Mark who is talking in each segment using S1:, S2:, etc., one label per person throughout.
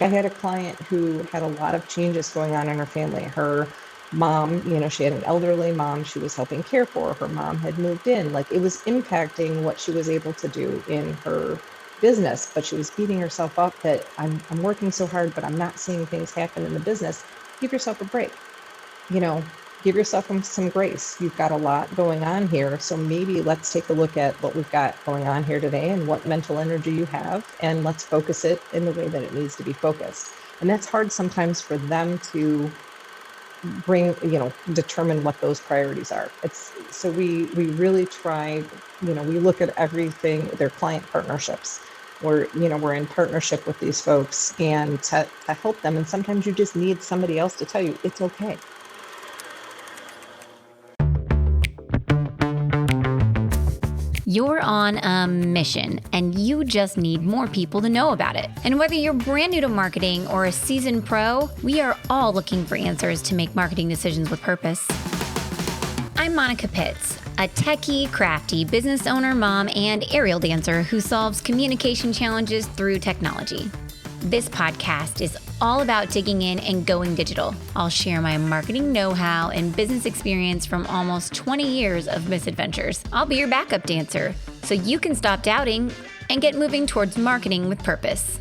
S1: I had a client who had a lot of changes going on in her family. Her mom, she had an elderly mom she was helping care for. Her mom had moved in. Like it was impacting what she was able to do in her business, but she was beating herself up that I'm working so hard, but I'm not seeing things happen in the business. Give yourself a break. you know, Give yourself some grace. You've got a lot going on here. So maybe let's take a look at what we've got going on here today and what mental energy you have, and let's focus it in the way that it needs to be focused. And that's hard sometimes for them to determine what those priorities are. It's so we really try, we look at everything, their client partnerships. We're in partnership with these folks and to help them. And sometimes you just need somebody else to tell you it's okay.
S2: You're on a mission, and you just need more people to know about it. And whether you're brand new to marketing or a seasoned pro, we are all looking for answers to make marketing decisions with purpose. I'm Monica Pitts, a techie, crafty business owner, mom, and aerial dancer who solves communication challenges through technology. This podcast is all about digging in and going digital. I'll share my marketing know-how and business experience from almost 20 years of misadventures. I'll be your backup dancer, so you can stop doubting and get moving towards marketing with purpose.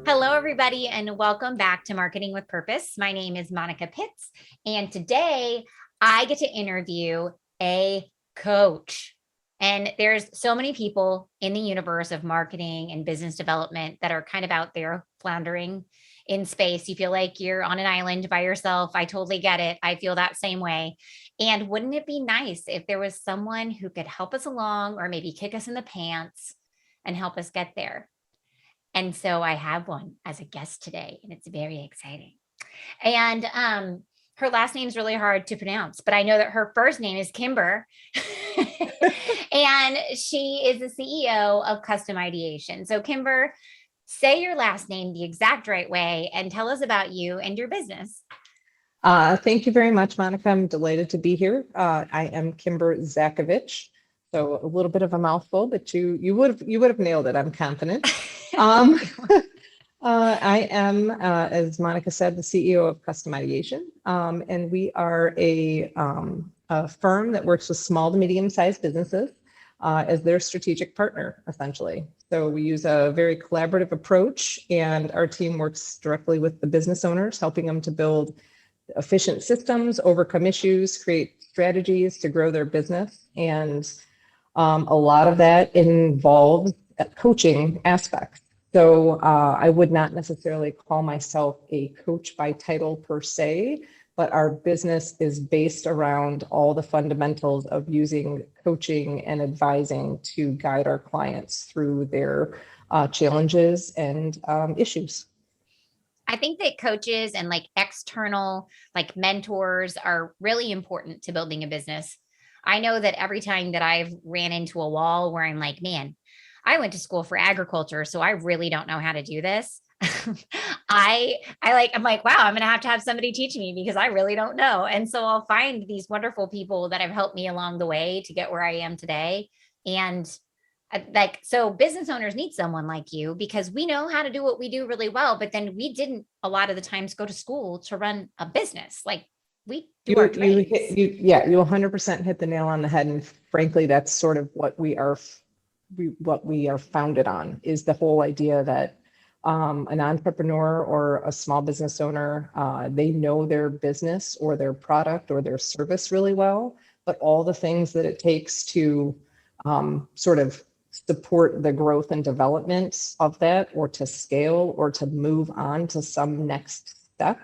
S2: Hello, everybody, and welcome back to Marketing with Purpose. My name is Monica Pitts, and today I get to interview a coach. And there's so many people in the universe of marketing and business development that are kind of out there floundering in space. You feel like you're on an island by yourself. I totally get it. I feel that same way. And wouldn't it be nice if there was someone who could help us along or maybe kick us in the pants and help us get there? And so I have one as a guest today, and it's very exciting. And her last name is really hard to pronounce, but I know that her first name is Kimber. And she is the CEO of Custom Ideation. So Kimber, say your last name the exact right way and tell us about you and your business.
S1: Thank you very much, Monica. I'm delighted to be here. I am Kimber Zatkovich. So a little bit of a mouthful, but you would have nailed it. I'm confident. Um, I am, as Monica said, the CEO of Custom Ideation, and we are a firm that works with small to medium-sized businesses as their strategic partner, essentially. So we use a very collaborative approach, and our team works directly with the business owners, helping them to build efficient systems, overcome issues, create strategies to grow their business. And a lot of that involves coaching aspects. So I would not necessarily call myself a coach by title per se, but our business is based around all the fundamentals of using coaching and advising to guide our clients through their challenges and issues.
S2: I think that coaches and like external like mentors are really important to building a business. I know that every time that I've ran into a wall where I'm like, man, I went to school for agriculture, so I really don't know how to do this. I'm like, wow, I'm going to have somebody teach me because I really don't know. And so I'll find these wonderful people that have helped me along the way to get where I am today. And so business owners need someone like you because we know how to do what we do really well, but then we didn't a lot of the times go to school to run a business. Like we do our trades.
S1: You 100% hit the nail on the head. And frankly, that's sort of what we are founded on, is the whole idea that an entrepreneur or a small business owner, they know their business or their product or their service really well, but all the things that it takes to sort of support the growth and development of that, or to scale, or to move on to some next step.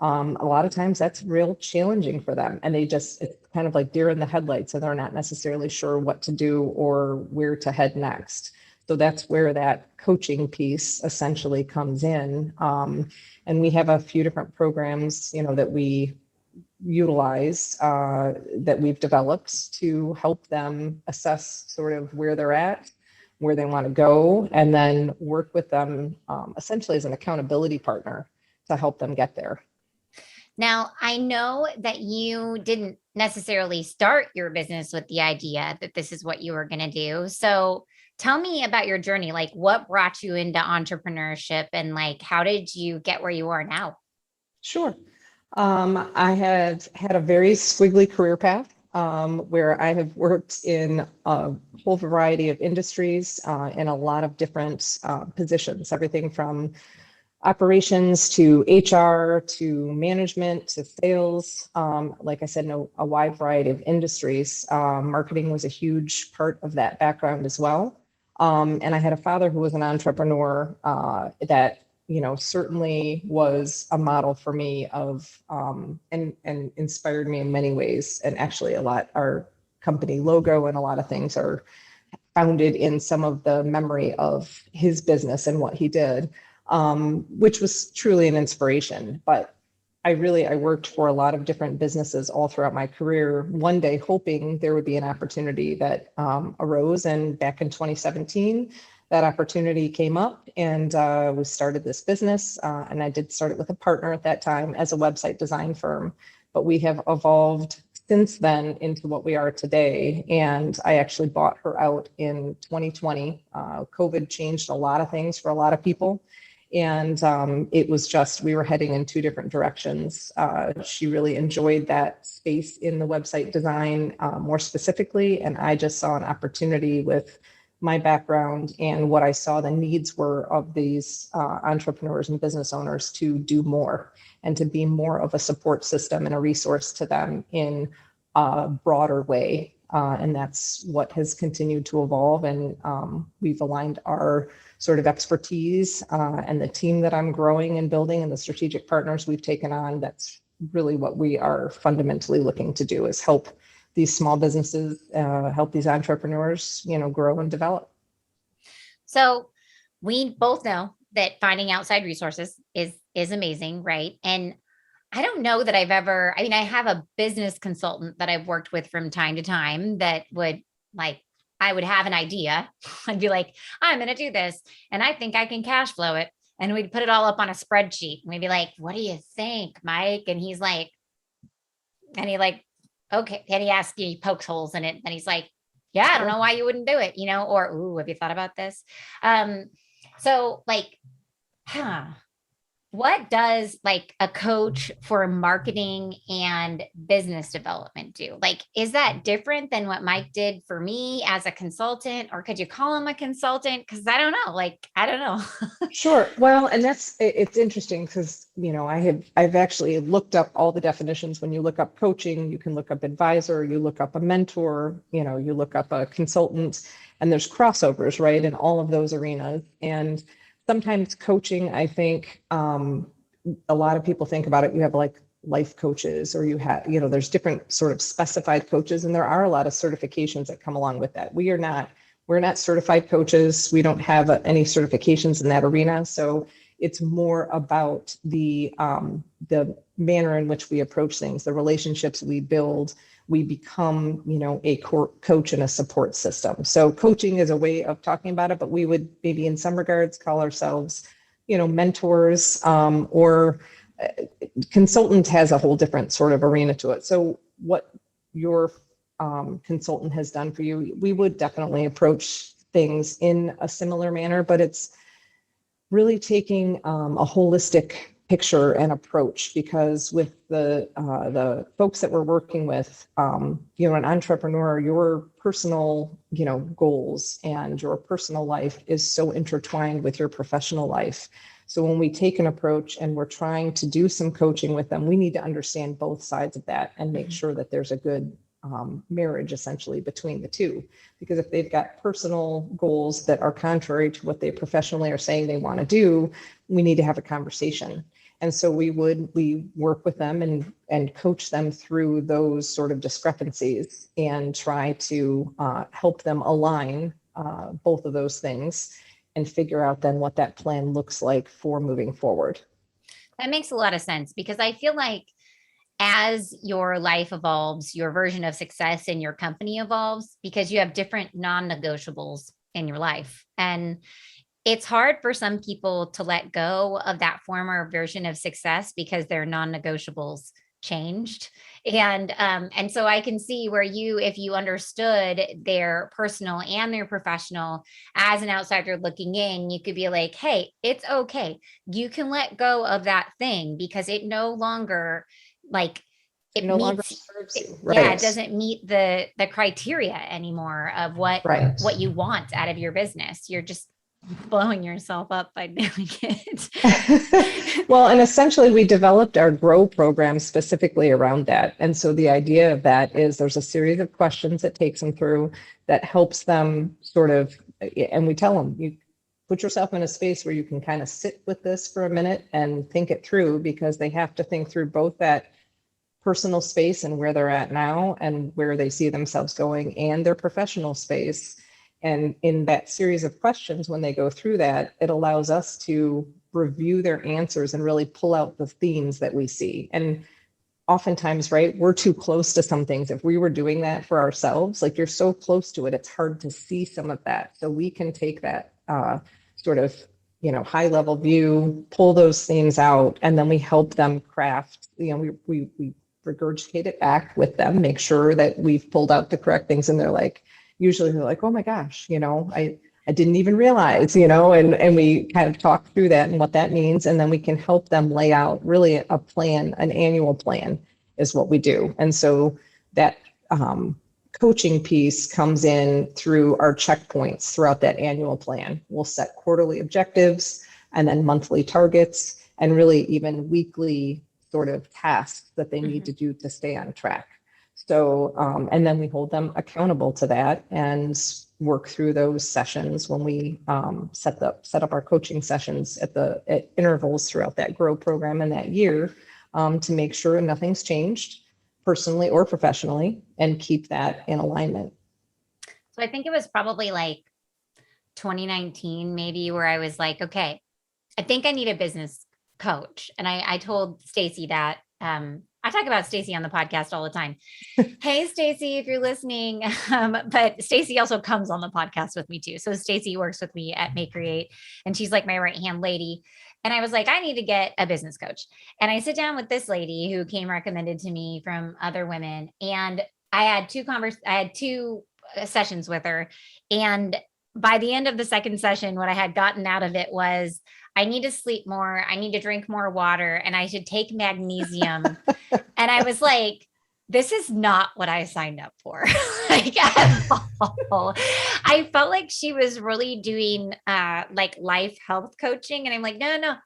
S1: A lot of times that's real challenging for them, and it's kind of like deer in the headlights, and they're not necessarily sure what to do or where to head next. So that's where that coaching piece essentially comes in. And we have a few different programs, that we utilize, that we've developed to help them assess sort of where they're at, where they want to go, and then work with them essentially as an accountability partner to help them get there.
S2: Now, I know that you didn't necessarily start your business with the idea that this is what you were going to do. So tell me about your journey. Like, what brought you into entrepreneurship and like, how did you get where you are now?
S1: Sure. I have had a very squiggly career path where I have worked in a whole variety of industries in a lot of different positions, everything from operations to HR to management to sales. Like I said, in a wide variety of industries. Marketing was a huge part of that background as well. And I had a father who was an entrepreneur that certainly was a model for me of and inspired me in many ways. And actually, a lot our company logo and a lot of things are founded in some of the memory of his business and what he did, which was truly an inspiration. But I worked for a lot of different businesses all throughout my career, one day hoping there would be an opportunity that arose. And back in 2017, that opportunity came up and we started this business. And I did start it with a partner at that time as a website design firm. But we have evolved since then into what we are today. And I actually bought her out in 2020. COVID changed a lot of things for a lot of people. And it was just, we were heading in two different directions. She really enjoyed that space in the website design more specifically. And I just saw an opportunity with my background and what I saw the needs were of these entrepreneurs and business owners to do more and to be more of a support system and a resource to them in a broader way. And that's what has continued to evolve. And we've aligned our sort of expertise and the team that I'm growing and building and the strategic partners we've taken on. That's really what we are fundamentally looking to do, is help these small businesses, help these entrepreneurs, grow and develop.
S2: So we both know that finding outside resources is amazing, right? And I don't know that I've ever, I mean, I have a business consultant that I've worked with from time to time that would like, I would have an idea. I'd be like, I'm going to do this and I think I can cash flow it. And we'd put it all up on a spreadsheet. And we'd be like, what do you think, Mike? And he's like, and he like, okay. And he asks, he pokes holes in it. And he's like, yeah, I don't know why you wouldn't do it, or, ooh, have you thought about this? So like, huh, what does like a coach for marketing and business development do? Like, is that different than what Mike did for me as a consultant, or could you call him a consultant? Because I don't know. Like, I don't know.
S1: Sure. Well, and it's interesting because, I've actually looked up all the definitions. When you look up coaching, you can look up advisor, you look up a mentor, you look up a consultant, and there's crossovers, right, in all of those arenas. And sometimes coaching, I think a lot of people think about it. You have like life coaches, or you have, there's different sort of specified coaches, and there are a lot of certifications that come along with that. We're not certified coaches. We don't have any certifications in that arena. So it's more about the manner in which we approach things, the relationships we build. We become, a coach and a support system. So coaching is a way of talking about it, but we would maybe in some regards call ourselves, mentors, or consultant has a whole different sort of arena to it. So what your consultant has done for you, we would definitely approach things in a similar manner, but it's really taking a holistic picture and approach, because with the folks that we're working with, an entrepreneur, your personal, goals and your personal life is so intertwined with your professional life. So when we take an approach and we're trying to do some coaching with them, we need to understand both sides of that and make sure that there's a good marriage essentially between the two. Because if they've got personal goals that are contrary to what they professionally are saying they want to do, we need to have a conversation. And so we work with them and coach them through those sort of discrepancies and try to help them align both of those things and figure out then what that plan looks like for moving forward.
S2: That makes a lot of sense, because I feel like as your life evolves, your version of success in your company evolves, because you have different non-negotiables in your life. And it's hard for some people to let go of that former version of success because their non-negotiables changed. And so I can see where if you understood their personal and their professional as an outsider looking in, you could be like, hey, it's okay. You can let go of that thing because it no longer like
S1: It
S2: it
S1: no longer
S2: meets
S1: serves you.
S2: yeah, it
S1: Right.
S2: doesn't meet the criteria anymore of
S1: Right.
S2: what you want out of your business. You're just blowing yourself up by doing it.
S1: Well, and essentially we developed our GROW program specifically around that. And so the idea of that is there's a series of questions that takes them through that helps them sort of, and we tell them, you put yourself in a space where you can kind of sit with this for a minute and think it through, because they have to think through both that personal space and where they're at now and where they see themselves going, and their professional space. And in that series of questions, when they go through that, it allows us to review their answers and really pull out the themes that we see. And oftentimes, right, we're too close to some things. If we were doing that for ourselves, like you're so close to it, it's hard to see some of that. So we can take that sort of, high level view, pull those themes out, and then we help them craft, we regurgitate it back with them, make sure that we've pulled out the correct things. And usually they're like, oh my gosh, I didn't even realize, and we kind of talk through that and what that means. And then we can help them lay out really a plan, an annual plan is what we do. And so that coaching piece comes in through our checkpoints throughout that annual plan. We'll set quarterly objectives and then monthly targets, and really even weekly sort of tasks that they need to do to stay on track. So, and then we hold them accountable to that and work through those sessions when we set up our coaching sessions at intervals throughout that GROW program in that year, to make sure nothing's changed personally or professionally, and keep that in alignment.
S2: So I think it was probably like 2019, maybe, where I was like, okay, I think I need a business coach. And I told Stacy that, I talk about Stacy on the podcast all the time. Hey, Stacy, if you're listening. But Stacy also comes on the podcast with me too. So Stacy works with me at Make Create, and she's like my right hand lady. And I was like, I need to get a business coach. And I sit down with this lady who came recommended to me from other women. And I had two sessions with her. And by the end of the second session, what I had gotten out of it was, I need to sleep more. I need to drink more water, and I should take magnesium. And I was like, this is not what I signed up for. Like at all. I felt like she was really doing like life health coaching. And I'm like, no,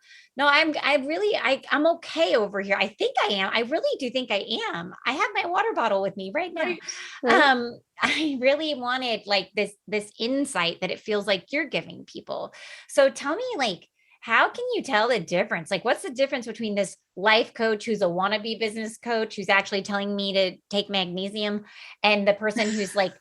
S2: I'm okay over here. I think I am. I really do think I am. I have my water bottle with me right now. Right. I really wanted like this insight that it feels like you're giving people. So tell me, like, how can you tell the difference? Like, what's the difference between this life coach who's a wannabe business coach who's actually telling me to take magnesium, and the person who's like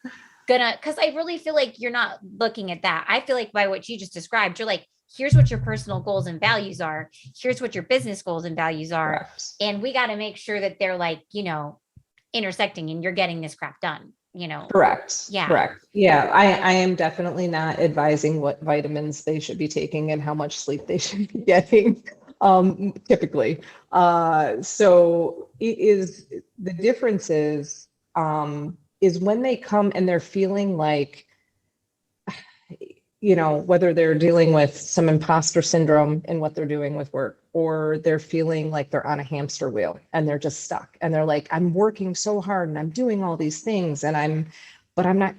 S2: because I really feel like you're not looking at that. I feel like by what you just described, you're like, here's what your personal goals and values are. Here's what your business goals and values are. Correct. And we got to make sure that they're like, intersecting, and you're getting this crap done.
S1: Correct.
S2: Yeah.
S1: Correct. Yeah. I am definitely not advising what vitamins they should be taking and how much sleep they should be getting, typically. So the difference is when they come and they're feeling like, whether they're dealing with some imposter syndrome in what they're doing with work, or they're feeling like they're on a hamster wheel and they're just stuck, and they're like, I'm working so hard and I'm doing all these things but I'm not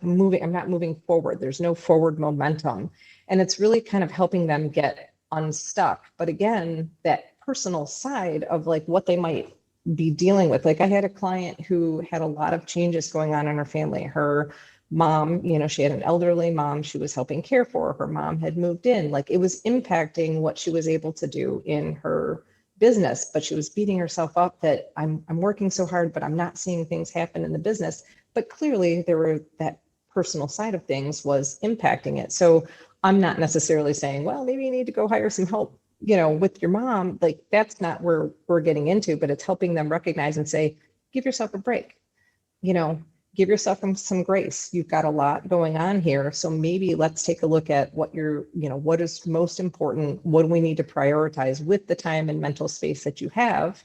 S1: moving forward. There's no forward momentum. And it's really kind of helping them get unstuck. But again, that personal side of like what they might be dealing with. Like I had a client who had a lot of changes going on in her family. Her mom, she had an elderly mom she was helping care for. Her mom had moved in. Like it was impacting what she was able to do in her business, but she was beating herself up that I'm working so hard, but I'm not seeing things happen in the business. But clearly that personal side of things was impacting it. So I'm not necessarily saying, well, maybe you need to go hire some help, with your mom. Like that's not where we're getting into, but it's helping them recognize and say, give yourself a break. give yourself some grace. You've got a lot going on here. So maybe let's take a look at what what is most important. What do we need to prioritize with the time and mental space that you have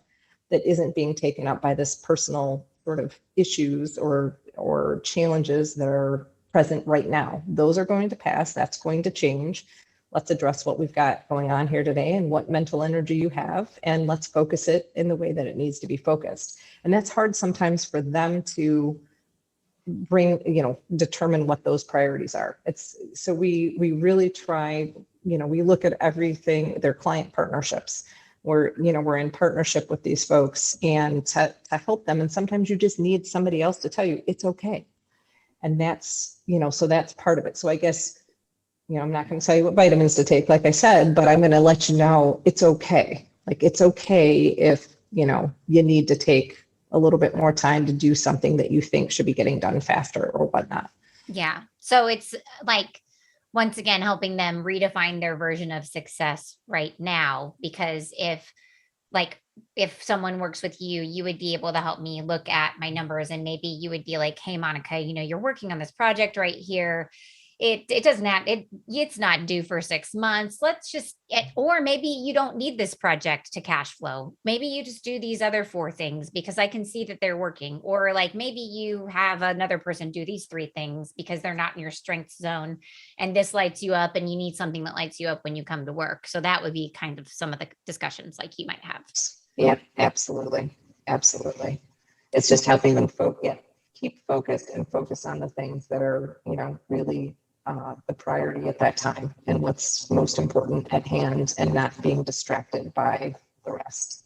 S1: that isn't being taken up by this personal sort of issues or challenges that are present right now. Those are going to pass. That's going to change. Let's address what we've got going on here today and what mental energy you have, and let's focus it in the way that it needs to be focused. And that's hard sometimes for them to determine what those priorities are. So we really try, we look at everything, their client partnerships. We're in partnership with these folks and to help them. And sometimes you just need somebody else to tell you it's okay. And that's, so that's part of it. So I guess, I'm not going to tell you what vitamins to take, like I said, but I'm going to let you know it's okay. Like, it's okay if, you need to take a little bit more time to do something that you think should be getting done faster or whatnot.
S2: Yeah. So it's like, once again, helping them redefine their version of success right now, because if someone works with you, you would be able to help me look at my numbers, and maybe you would be like, hey, Monica, you're working on this project right here. It doesn't have it's not due for 6 months. Or maybe you don't need this project to cash flow. Maybe you just do these other 4 things because I can see that they're working. Or like maybe you have another person do these 3 things because they're not in your strength zone, and this lights you up, and you need something that lights you up when you come to work. So that would be kind of some of the discussions like you might have.
S1: Yeah, absolutely. Absolutely. It's just helping them keep focused and focus on the things that are, really the priority at that time and what's most important at hand, and not being distracted by the rest.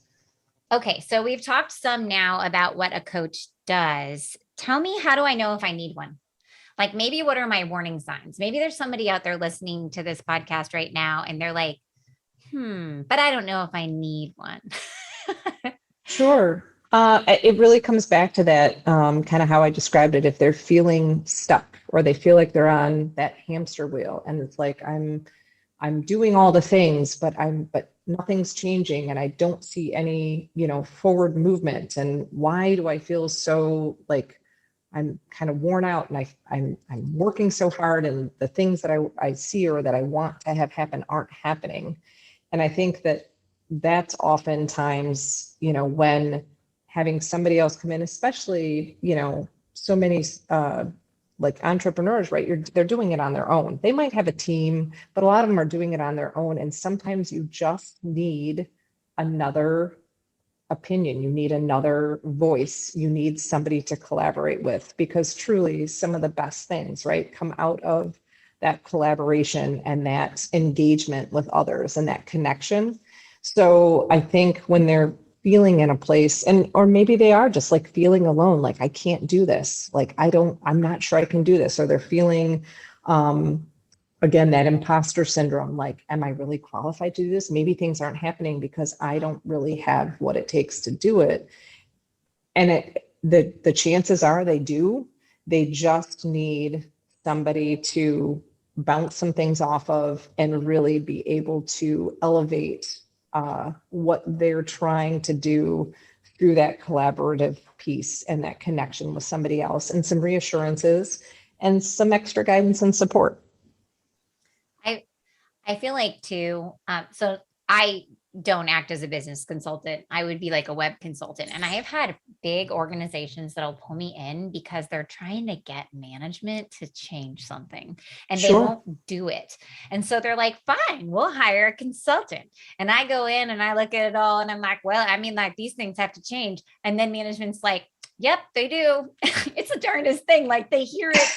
S2: Okay, so we've talked some now about what a coach does. Tell me, how do I know if I need one? Like, maybe what are my warning signs? Maybe there's somebody out there listening to this podcast right now and they're like, but I don't know if I need one.
S1: Sure. It really comes back to that kind of how I described it. If they're feeling stuck or they feel like they're on that hamster wheel, and it's like I'm doing all the things, but nothing's changing, and I don't see any forward movement. And why do I feel so like I'm kind of worn out, and I'm working so hard, and the things that I see or that I want to have happen aren't happening. And I think that's oftentimes, when having somebody else come in, especially, so many like entrepreneurs, right? They're doing it on their own. They might have a team, but a lot of them are doing it on their own. And sometimes you just need another opinion. You need another voice. You need somebody to collaborate with, because truly some of the best things, right, come out of that collaboration and that engagement with others and that connection. So I think when they're feeling in a place, or maybe they are just like feeling alone, like I can't do this, like I'm not sure I can do this, or they're feeling again that imposter syndrome, like, am I really qualified to do this? Maybe things aren't happening because I don't really have what it takes to do it. And the chances are they do. They just need somebody to bounce some things off of and really be able to elevate what they're trying to do through that collaborative piece and that connection with somebody else, and some reassurances and some extra guidance and support.
S2: I feel like too, so I don't act as a business consultant. I would be like a web consultant. And I have had big organizations that'll pull me in because they're trying to get management to change something and they won't do it. And so they're like, fine, we'll hire a consultant. And I go in and I look at it all and I'm like, well, I mean, like these things have to change. And then management's like, yep, they do. It's the darndest thing. Like they hear it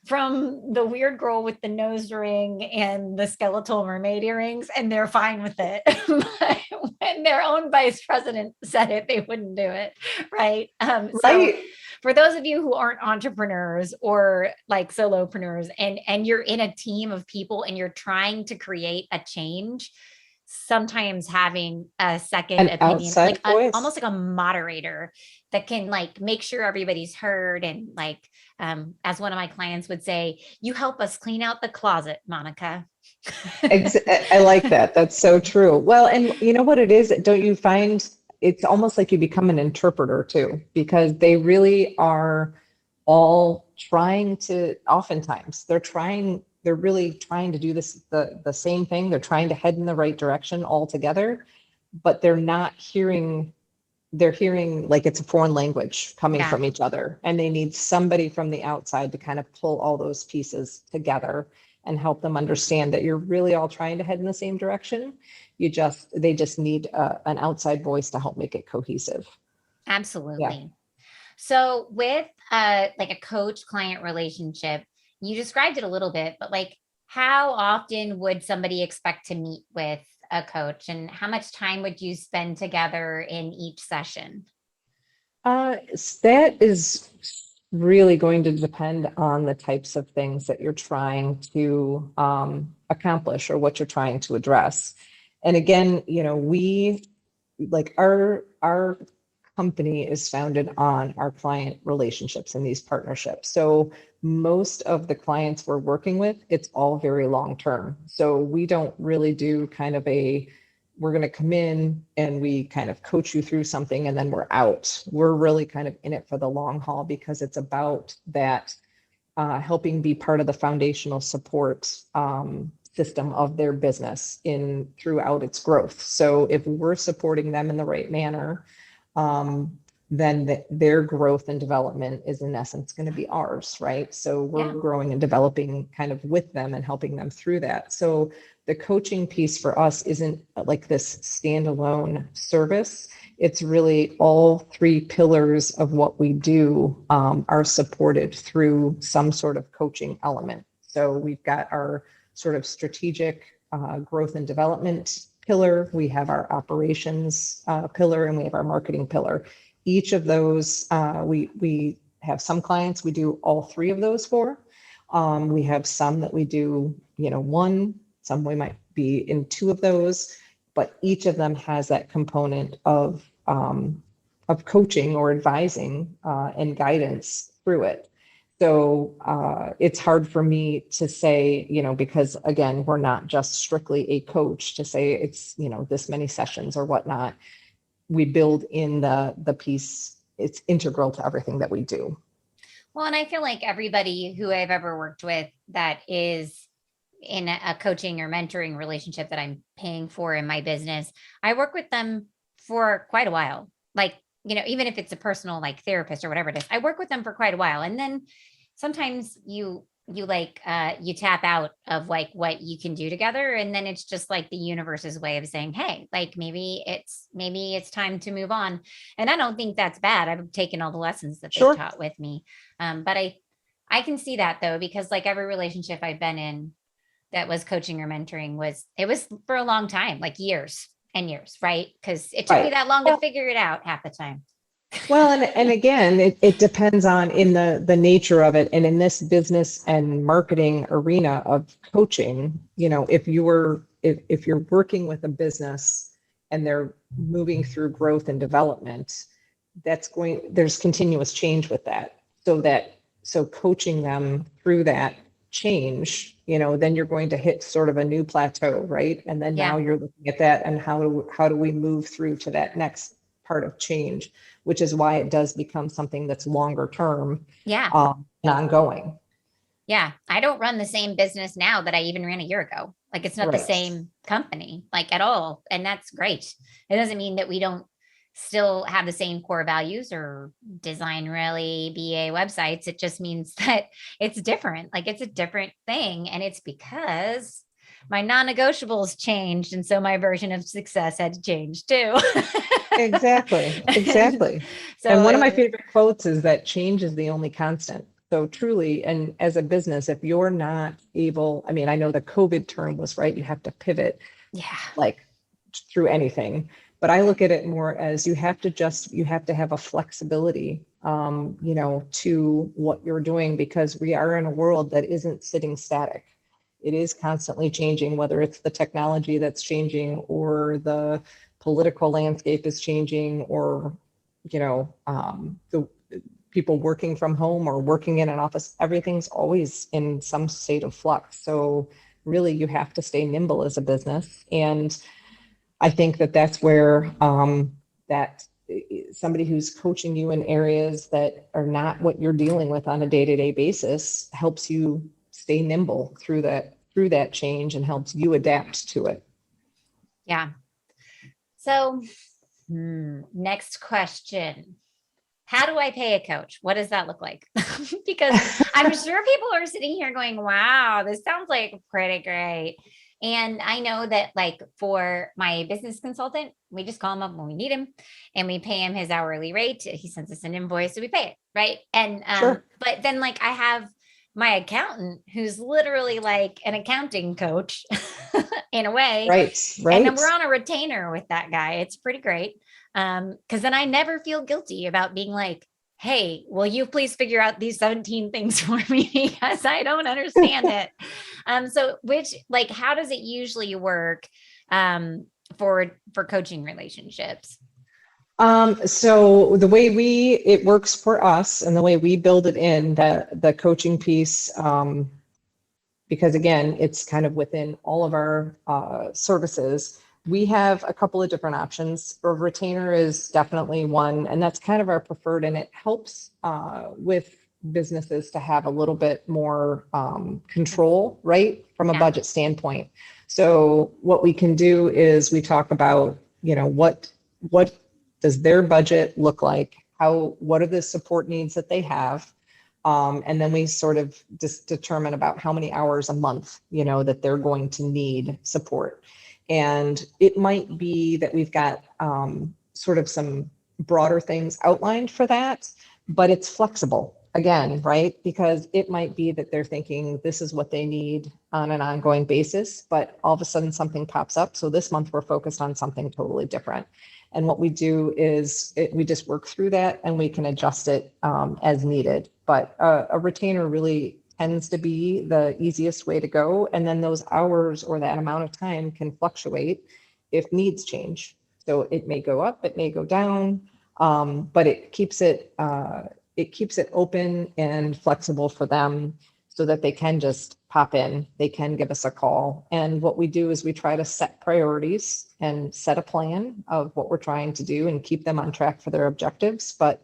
S2: from the weird girl with the nose ring and the skeletal mermaid earrings, and they're fine with it. But when their own vice president said it, they wouldn't do it. Right. So for those of you who aren't entrepreneurs or like solopreneurs, and you're in a team of people and you're trying to create a change, sometimes having a second opinion, like almost like a moderator that can like make sure everybody's heard. And like, as one of my clients would say, you help us clean out the closet, Monica.
S1: I like that. That's so true. Well, and you know what it is? Don't you find it's almost like you become an interpreter too, because they really are all trying to, oftentimes they're really trying to do the same thing. They're trying to head in the right direction all together, but they're hearing like it's a foreign language coming
S2: Yeah,
S1: from each other, and they need somebody from the outside to kind of pull all those pieces together and help them understand that you're really all trying to head in the same direction. They just need an outside voice to help make it cohesive. Yeah.
S2: absolutely. So with like a coach client relationship, you described it a little bit, but like how often would somebody expect to meet with a coach and how much time would you spend together in each session?
S1: That is really going to depend on the types of things that you're trying to accomplish or what you're trying to address. And again, we like our company is founded on our client relationships and these partnerships. So most of the clients we're working with, it's all very long term. So we don't really do kind of we're going to come in and we kind of coach you through something and then we're out. We're really kind of in it for the long haul because it's about that helping be part of the foundational support system of their business in throughout its growth. So if we're supporting them in the right manner, then their growth and development is in essence going to be ours, right? So we're
S2: Yeah.
S1: growing and developing kind of with them and helping them through that. So the coaching piece for us isn't like this standalone service. It's really all three pillars of what we do are supported through some sort of coaching element. So we've got our sort of strategic growth and development pillar, we have our operations pillar, and we have our marketing pillar. Each of those, we have some clients we do all three of those for. We have some that we do, one, some we might be in two of those, but each of them has that component of coaching or advising and guidance through it. So it's hard for me to say, because again, we're not just strictly a coach to say it's, this many sessions or whatnot. We build in the piece. It's integral to everything that we do.
S2: Well, and I feel like everybody who I've ever worked with that is in a coaching or mentoring relationship that I'm paying for in my business, I work with them for quite a while. Like, even if it's a personal like therapist or whatever it is, I work with them for quite a while. And then sometimes you tap out of like what you can do together. And then it's just like the universe's way of saying, hey, like maybe it's time to move on. And I don't think that's bad. I've taken all the lessons that they've
S1: Sure.
S2: taught with me. But I can see that though, because like every relationship I've been in that was coaching or mentoring was for a long time, like years and years, right? Because it took me
S1: Right.
S2: that long to figure it out half the time.
S1: Well, and again, it depends on in the nature of it. And in this business and marketing arena of coaching, if you're working with a business and they're moving through growth and development, there's continuous change with that. So coaching them through that change, then you're going to hit sort of a new plateau, right? And then now
S2: Yeah.
S1: you're looking at that and how do we move through to that next part of change, which is why it does become something that's longer term
S2: Yeah.
S1: and ongoing.
S2: Yeah. I don't run the same business now that I even ran a year ago. Like it's not the
S1: Right.
S2: same company, like at all. And that's great. It doesn't mean that we don't still have the same core values or design really BA websites. It just means that it's different. Like it's a different thing. And it's because my non-negotiables changed. And so my version of success had to change too.
S1: Exactly.
S2: And
S1: Exactly. And
S2: so
S1: one
S2: it
S1: of my
S2: was,
S1: favorite quotes is that change is the only constant. So truly, and as a business, if you're not able, I mean, I know the COVID term was right, you have to pivot
S2: yeah.
S1: like through anything. But I look at it more as you have to have a flexibility, to what you're doing because we are in a world that isn't sitting static. It is constantly changing, whether it's the technology that's changing or the political landscape is changing or, the people working from home or working in an office, everything's always in some state of flux. So really you have to stay nimble as a business. And I think that that's where that somebody who's coaching you in areas that are not what you're dealing with on a day-to-day basis helps you stay nimble through that change and helps you adapt to it.
S2: Yeah. So next question. How do I pay a coach? What does that look like? Because I'm sure people are sitting here going, wow, this sounds like pretty great. And I know that like for my business consultant, we just call him up when we need him and we pay him his hourly rate. He sends us an invoice, so we pay it. Right. And,
S1: Sure.
S2: but then like I have my accountant who's literally like an accounting coach in a way.
S1: Right.
S2: And then we're on a retainer with that guy. It's pretty great. Because then I never feel guilty about being like, hey, will you please figure out these 17 things for me because I don't understand it. So how does it usually work for coaching relationships?
S1: So the way it works for us and the way we build it in the coaching piece, because again, it's kind of within all of our services. We have a couple of different options. A retainer is definitely one, and that's kind of our preferred, and it helps with businesses to have a little bit more control, right, from a budget standpoint. So what we can do is we talk about, what does their budget look like? What are the support needs that they have? And then we sort of just determine about how many hours a month, that they're going to need support. And it might be that we've got sort of some broader things outlined for that, but it's flexible again, right? Because it might be that they're thinking this is what they need on an ongoing basis, but all of a sudden something pops up. So this month we're focused on something totally different. And what we do is we just work through that and we can adjust it as needed. But a retainer really tends to be the easiest way to go. And then those hours or that amount of time can fluctuate if needs change. So it may go up, it may go down, but it keeps it open and flexible for them so that they can just pop in, they can give us a call. And what we do is we try to set priorities and set a plan of what we're trying to do and keep them on track for their objectives. But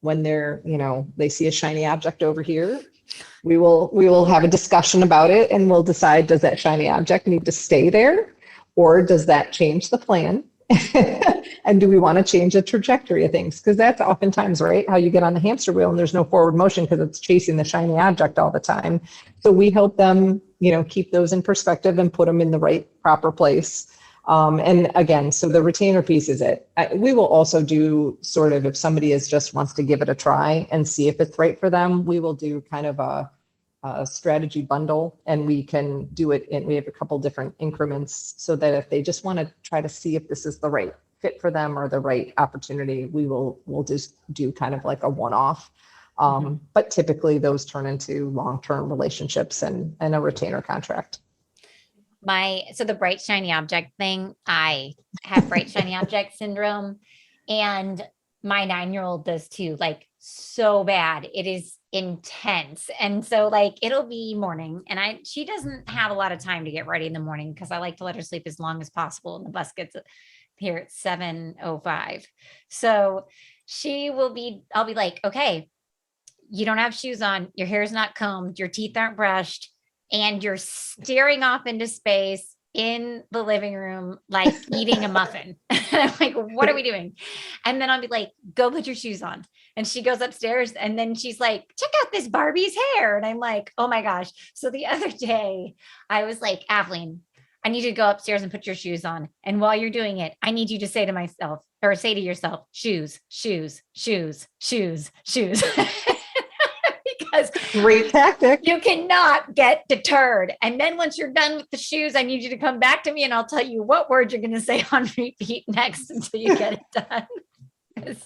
S1: when they're, they see a shiny object over here, we will have a discussion about it and we'll decide, does that shiny object need to stay there or does that change the plan? And do we want to change the trajectory of things? Because that's oftentimes, right, how you get on the hamster wheel and there's no forward motion because it's chasing the shiny object all the time. So we help them, keep those in perspective and put them in the right proper place. And again, so the retainer piece is it. We will also do sort of, if somebody just wants to give it a try and see if it's right for them, we will do kind of a strategy bundle, and we can do it we have a couple different increments so that if they just want to try to see if this is the right fit for them or the right opportunity, we'll just do kind of like a one-off. But typically those turn into long-term relationships and a retainer contract.
S2: So the bright shiny object thing, I have bright shiny object syndrome, and my 9-year-old does too, like so bad. It is intense. And so like it'll be morning and she doesn't have a lot of time to get ready in the morning because I like to let her sleep as long as possible. And the bus gets here at 7:05. So I'll be like, okay, you don't have shoes on, your hair is not combed, your teeth aren't brushed, and you're staring off into space in the living room, like eating a muffin. And I'm like, what are we doing? And then I'll be like, go put your shoes on. And she goes upstairs and then she's like, check out this Barbie's hair. And I'm like, oh my gosh. So the other day I was like, Aveline, I need you to go upstairs and put your shoes on. And while you're doing it, I need you to say to yourself, shoes, shoes, shoes, shoes, shoes. Because
S1: great tactic.
S2: You cannot get deterred. And then once you're done with the shoes, I need you to come back to me and I'll tell you what word you're going to say on repeat next until you get it done.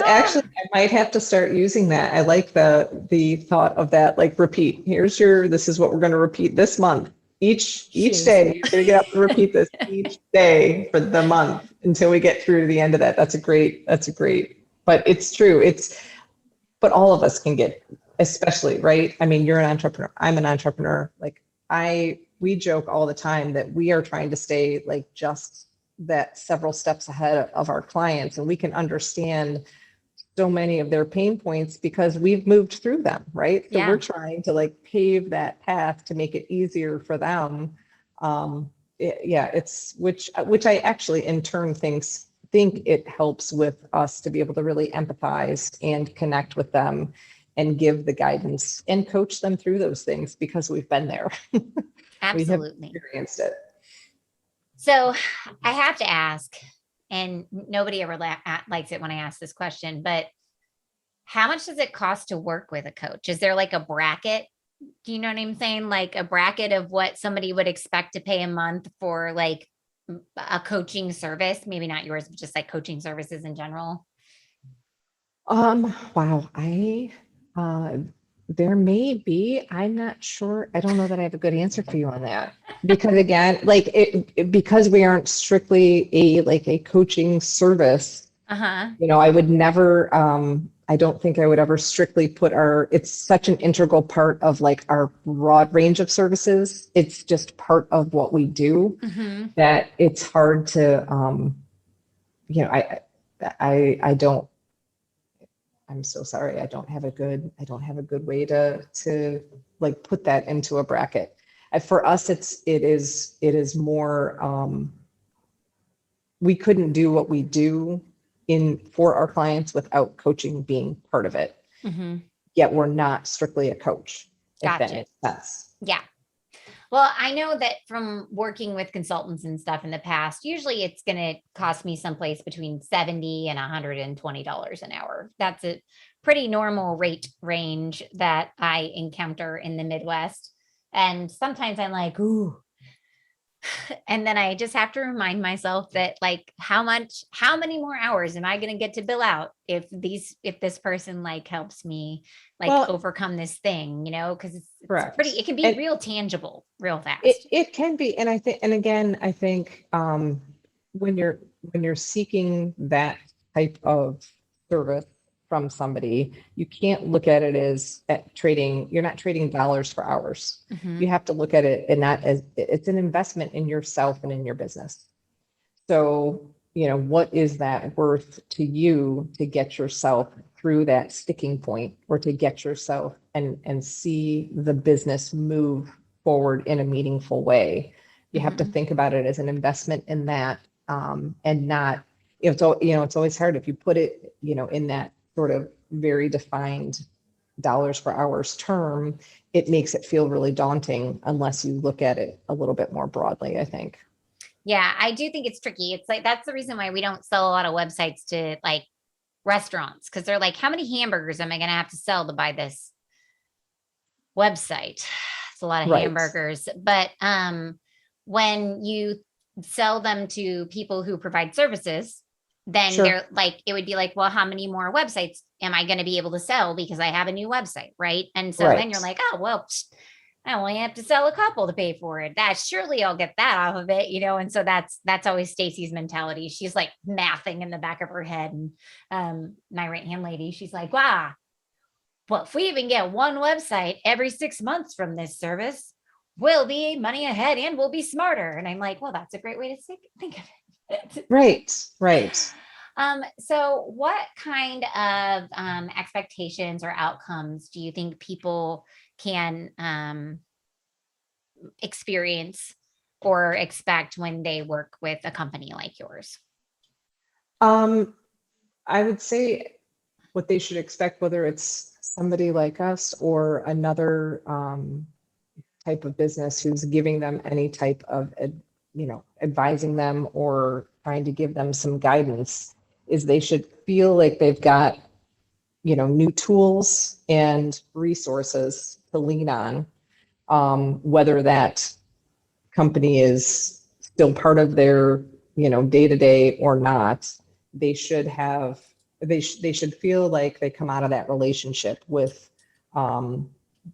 S1: Actually, I might have to start using that. I like the thought of that, like repeat. This is what we're going to repeat this month. Each day, you're going to get up and repeat this each day for the month until we get through to the end of that. That's a great, but it's true. But all of us can get, especially, right? I mean, you're an entrepreneur. I'm an entrepreneur. Like we joke all the time that we are trying to stay like just that several steps ahead of our clients, and we can understand so many of their pain points because we've moved through them, right? So
S2: Yeah.
S1: we're trying to like pave that path to make it easier for them. Yeah, it's which I actually in turn think it helps with us to be able to really empathize and connect with them and give the guidance and coach them through those things because we've been there. We have
S2: Absolutely.
S1: experienced it.
S2: So I have to ask, and nobody ever likes it when I ask this question, but how much does it cost to work with a coach? Is there like a bracket? Do you know what I'm saying? Like a bracket of what somebody would expect to pay a month for like a coaching service? Maybe not yours, but just like coaching services in general.
S1: Wow, uh, there may be, I'm not sure. I don't know that I have a good answer for you on that. Because again, like because we aren't strictly like a coaching service,
S2: Uh-huh.
S1: I would never, I don't think I would ever strictly put it's such an integral part of like our broad range of services. It's just part of what we do
S2: Mm-hmm.
S1: that it's hard to, you know, I don't, I'm so sorry. I don't have a good way to like put that into a bracket. For us, it is more, we couldn't do what we do for our clients without coaching being part of it.
S2: Mm-hmm.
S1: Yet we're not strictly a coach, if that
S2: Gotcha.
S1: makes sense.
S2: Yeah. Well, I know that from working with consultants and stuff in the past, usually it's going to cost me someplace between $70 and $120 an hour. That's a pretty normal rate range that I encounter in the Midwest. And sometimes I'm like, ooh. And then I just have to remind myself that like how many more hours am I going to get to bill out if this person like helps me like
S1: Well,
S2: overcome this thing, because it's
S1: correct.
S2: it can be
S1: And
S2: real tangible, real fast.
S1: it can be, and I think when you're seeking that type of service from somebody, you can't look at it as trading. You're not trading dollars for hours.
S2: Mhm.
S1: You have to look at it and not as it's an investment in yourself and in your business. So, what is that worth to you to get yourself through that sticking point or to get yourself and see the business move forward in a meaningful way? You have to
S2: Mhm.
S1: think about it as an investment in that, and not, it's always hard if you put it, in that sort of very defined dollars per hours term, it makes it feel really daunting unless you look at it a little bit more broadly, I think.
S2: Yeah, I do think it's tricky. It's like that's the reason why we don't sell a lot of websites to like restaurants because they're like, how many hamburgers am I going to have to sell to buy this website? It's a lot of
S1: Right.
S2: hamburgers. But when you sell them to people who provide services, then
S1: Sure.
S2: they're like, it would be like, well, how many more websites am I going to be able to sell because I have a new website, right? And so then you're
S1: Right.
S2: like, oh, well, I only have to sell a couple to pay for it. That surely I'll get that off of it, And so that's always Stacy's mentality. She's like mathing in the back of her head, and my right hand lady, she's like, wow. Well, if we even get one website every 6 months from this service, we'll be money ahead and we'll be smarter. And I'm like, well, that's a great way to think of it.
S1: Right.
S2: So what kind of expectations or outcomes do you think people can experience or expect when they work with a company like yours?
S1: I would say what they should expect, whether it's somebody like us or another type of business who's giving them any type of, advising them or trying to give them some guidance, is they should feel like they've got, new tools and resources to lean on, whether that company is still part of their, day to day or not. They should have, they should feel like they come out of that relationship with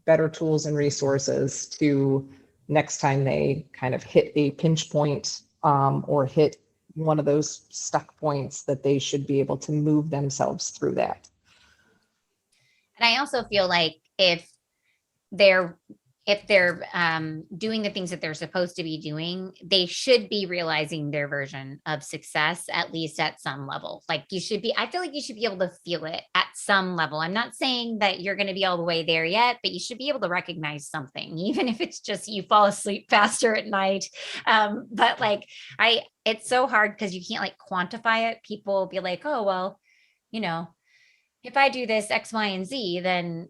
S1: better tools and resources to next time they kind of hit a pinch point, or hit one of those stuck points, that they should be able to move themselves through that.
S2: And I also feel like if they're if they're doing the things that they're supposed to be doing, they should be realizing their version of success, at least at some level. Like you should be, I feel like you should be able to feel it at some level. I'm not saying that you're going to be all the way there yet, but you should be able to recognize something, even if it's just you fall asleep faster at night. But like, it's so hard because you can't like quantify it. People will be like, oh, well, you know, if I do this X, Y, and Z, then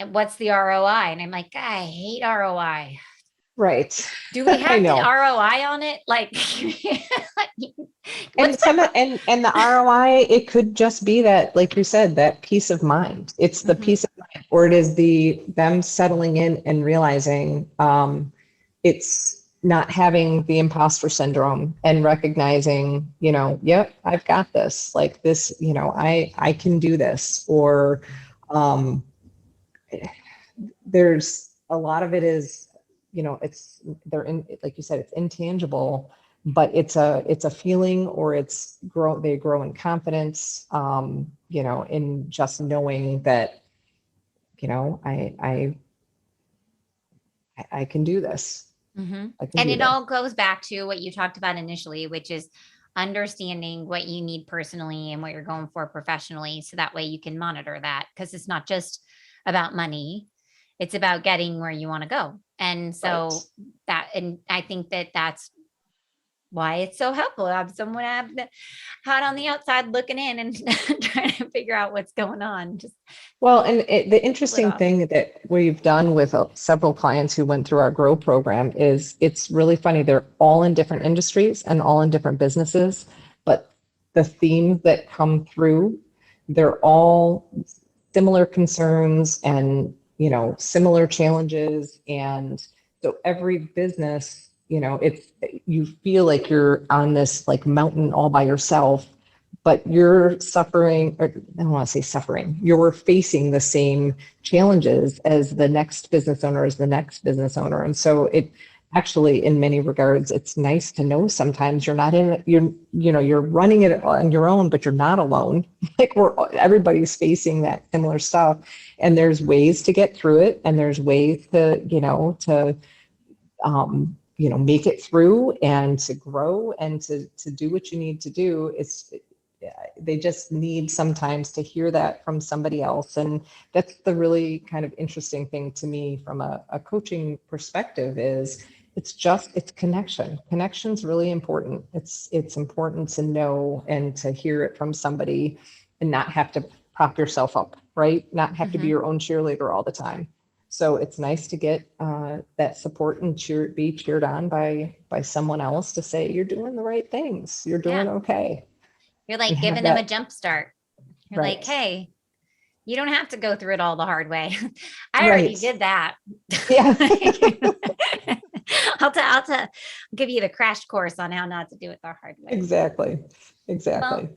S2: and what's the ROI? And I'm like, I hate ROI.
S1: Right.
S2: Do we
S1: I
S2: have the
S1: know.
S2: ROI on it? Like,
S1: And
S2: what's
S1: some of, and the ROI, it could just be that, like you said, that peace of mind. It's the
S2: Mhm.
S1: peace of mind, or it is them settling in and realizing it's not having the imposter syndrome and recognizing, yep, I've got this. Like this, I can do this. Or um, there's a lot of it is, they're in, like you said, it's intangible, but it's a feeling, or they grow in confidence, in just knowing that, I can do this.
S2: Mhm.
S1: I can
S2: And
S1: do
S2: it
S1: this.
S2: all goes back to what you talked about initially, which is understanding what you need personally and what you're going for professionally. So that way you can monitor that, because it's not just about money, it's about getting where you want to go. And
S1: Right.
S2: so and I think that that's why it's so helpful to have someone hot on the outside looking in and trying to figure out what's going on. Just
S1: Well, and the
S2: pull it
S1: interesting
S2: off.
S1: thing that we've done with several clients who went through our Grow program is it's really funny. They're all in different industries and all in different businesses, but the themes that come through, they're all similar concerns and, similar challenges. And so every business, you feel like you're on this like mountain all by yourself, but you're suffering, or I don't want to say suffering, you're facing the same challenges as the next business owner, as the next business owner. And so it actually, in many regards, it's nice to know sometimes you're not in it, you're running it on your own, but you're not alone. Like everybody's facing that similar stuff. And there's ways to get through it. And there's ways to, make it through and to grow and to do what you need to do. They just need sometimes to hear that from somebody else. And that's the really kind of interesting thing to me from a coaching perspective is it's connection. Connection's really important. It's important to know and to hear it from somebody and not have to prop yourself up, right? Not have to be
S2: Mhm.
S1: your own cheerleader all the time. So it's nice to get that support and be cheered on by someone else to say you're doing the right things, you're doing
S2: Yeah.
S1: okay,
S2: You're
S1: and
S2: like
S1: have
S2: giving them a
S1: that
S2: jump start. You're like,
S1: right,
S2: hey, you don't have to go through it all the hard way. I already
S1: right,
S2: did that.
S1: yeah,
S2: I'll give you the crash course on how not to do it the hard way.
S1: exactly,
S2: Well,
S1: exactly.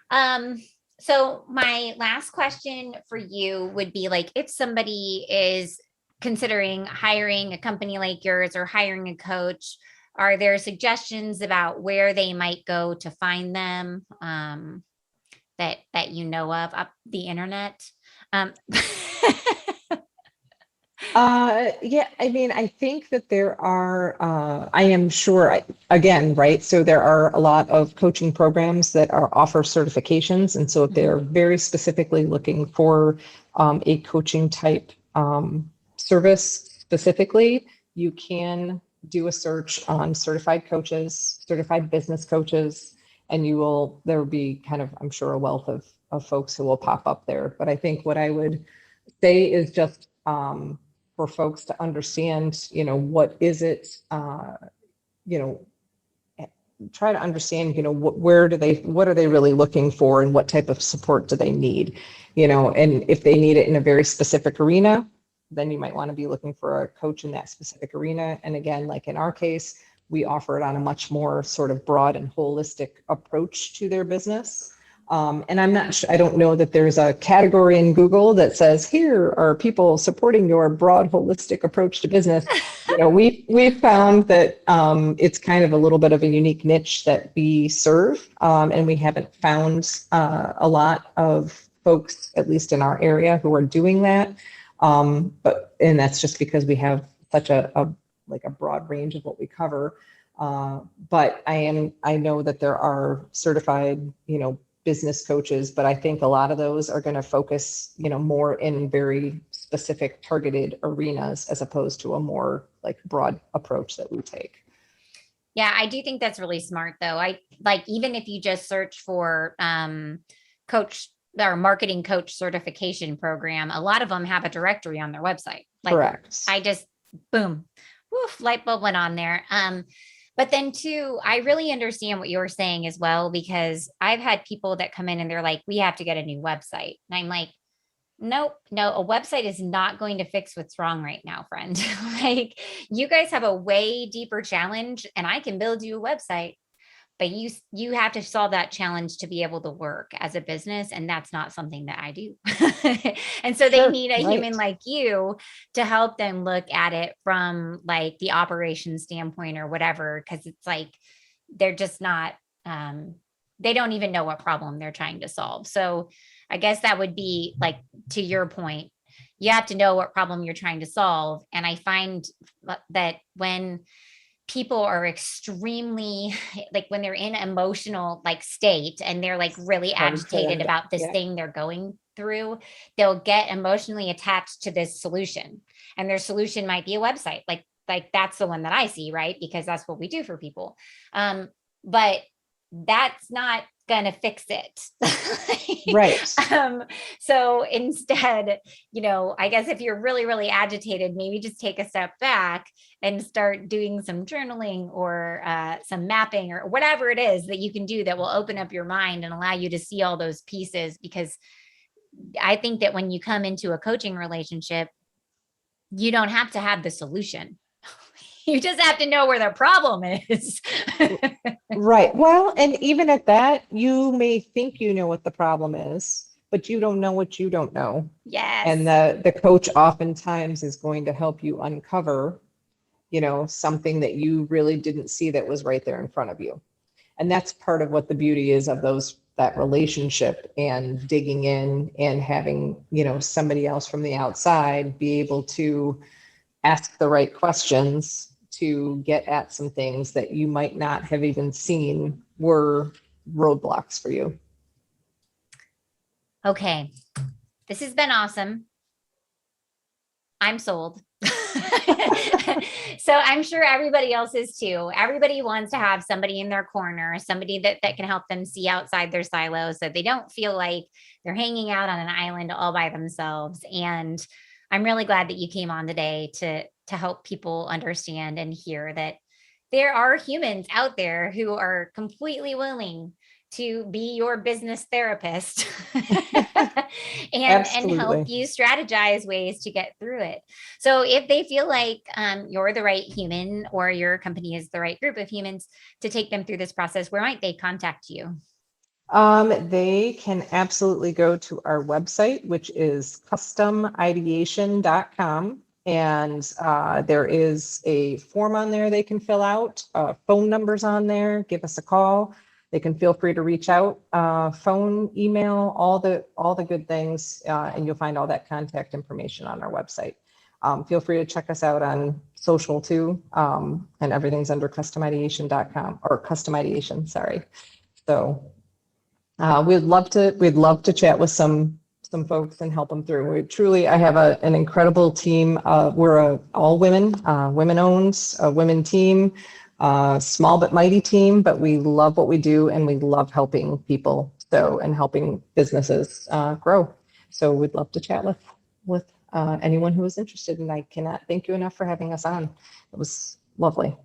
S2: um, so my last question for you would be like, if somebody is considering hiring a company like yours or hiring a coach, are there suggestions about where they might go to find them? That you know of up the internet. Um,
S1: Yeah, I mean, I think that there are, I am sure, again, right? So there are a lot of coaching programs that offer certifications. And so if
S2: mhm,
S1: they're very specifically looking for a coaching type service specifically, you can do a search on certified coaches, certified business coaches, and there will be kind of, I'm sure, a wealth of folks who will pop up there. But I think what I would say is just for folks to understand, what is it, you know, try to understand, what are they really looking for and what type of support do they need, and if they need it in a very specific arena, then you might want to be looking for a coach in that specific arena. And again, like in our case, we offer it on a much more sort of broad and holistic approach to their business. And I'm not sure, I don't know that there's a category in Google that says, here are people supporting your broad holistic approach to business. We've found that it's kind of a little bit of a unique niche that we serve, and we haven't found a lot of folks, at least in our area, who are doing that. And that's just because we have such a broad range of what we cover. But I know that there are certified, business coaches, but I think a lot of those are going to focus, more in very specific targeted arenas as opposed to a more broad approach that we take.
S2: Yeah, I do think that's really smart though. I like, even if you just search for coach or marketing coach certification program, a lot of them have a directory on their website.
S1: Correct.
S2: I just, boom, woof, light bulb went on there. But then too, I really understand what you're saying as well, because I've had people that come in and they're like, we have to get a new website. And I'm like, nope, no, a website is not going to fix what's wrong right now, friend. You guys have a way deeper challenge and I can build you a website, but you have to solve that challenge to be able to work as a business. And that's not something that I do. And so they need a human like you to help them look at it from the operations standpoint or whatever, because it's they're just not, they don't even know what problem they're trying to solve. So I guess that would be to your point, you have to know what problem you're trying to solve. And I find that when people are extremely when they're in emotional state and they're really agitated about this thing they're going through, they'll get emotionally attached to this solution, and their solution might be a website. That's the one that I see, right? Because that's what we do for people. But that's not gonna fix it.
S1: Right.
S2: So instead, I guess if you're really, really agitated, maybe just take a step back and start doing some journaling or some mapping or whatever it is that you can do that will open up your mind and allow you to see all those pieces. Because I think that when you come into a coaching relationship, you don't have to have the solution. You just have to know where the problem is.
S1: Right. Well, and even at that, you may think you know what the problem is, but you don't know what you don't know.
S2: Yes.
S1: And the coach oftentimes is going to help you uncover, something that you really didn't see that was right there in front of you. And that's part of what the beauty is of that relationship, and digging in and having, somebody else from the outside be able to ask the right questions to get at some things that you might not have even seen were roadblocks for you.
S2: Okay. This has been awesome. I'm sold. So I'm sure everybody else is too. Everybody wants to have somebody in their corner, somebody that can help them see outside their silos so they don't feel like they're hanging out on an island all by themselves. And I'm really glad that you came on today to help people understand and hear that there are humans out there who are completely willing to be your business therapist and help you strategize ways to get through it. So if they feel like you're the right human or your company is the right group of humans to take them through this process, where might they contact you?
S1: They can absolutely go to our website, which is customideation.com. And there is a form on there they can fill out, phone numbers on there, give us a call. They can feel free to reach out, phone, email, all the good things. And you'll find all that contact information on our website. Feel free to check us out on social too. And everything's under customideation.com or customideation, sorry. So we'd love to chat with some folks and help them through. I have an incredible team. We're a all women, women-owned, women team, small but mighty team, but we love what we do and we love helping people and helping businesses grow. So we'd love to chat with anyone who is interested, and I cannot thank you enough for having us on. It was lovely.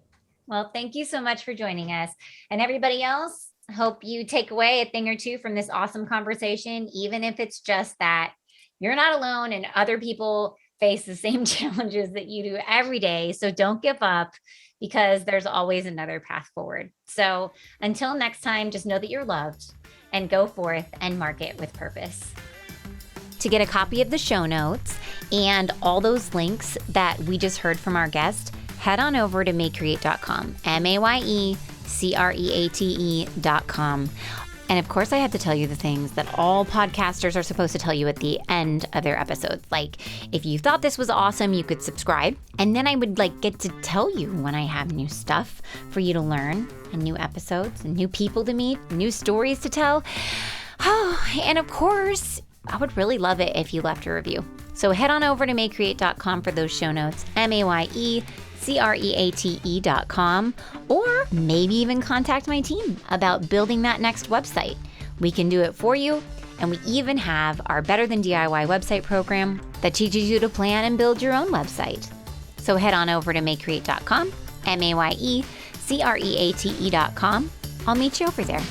S2: Well, thank you so much for joining us, and everybody else. Hope you take away a thing or two from this awesome conversation, even if it's just that you're not alone and other people face the same challenges that you do every day. So don't give up, because there's always another path forward. So until next time, just know that you're loved and go forth and market with purpose. To get a copy of the show notes and all those links that we just heard from our guest, head on over to mayecreate.com, MAYECREATE.com. And of course, I had to tell you the things that all podcasters are supposed to tell you at the end of their episodes. Like, if you thought this was awesome, you could subscribe. And then I would get to tell you when I have new stuff for you to learn, and new episodes, and new people to meet, new stories to tell. Oh, and of course, I would really love it if you left a review. So head on over to mayecreate.com for those show notes, MAYECREATE.com, or maybe even contact my team about building that next website. We can do it for you, and we even have our Better Than DIY website program that teaches you to plan and build your own website. So head on over to mayecreate.com, MAYECREATE.com. I'll meet you over there.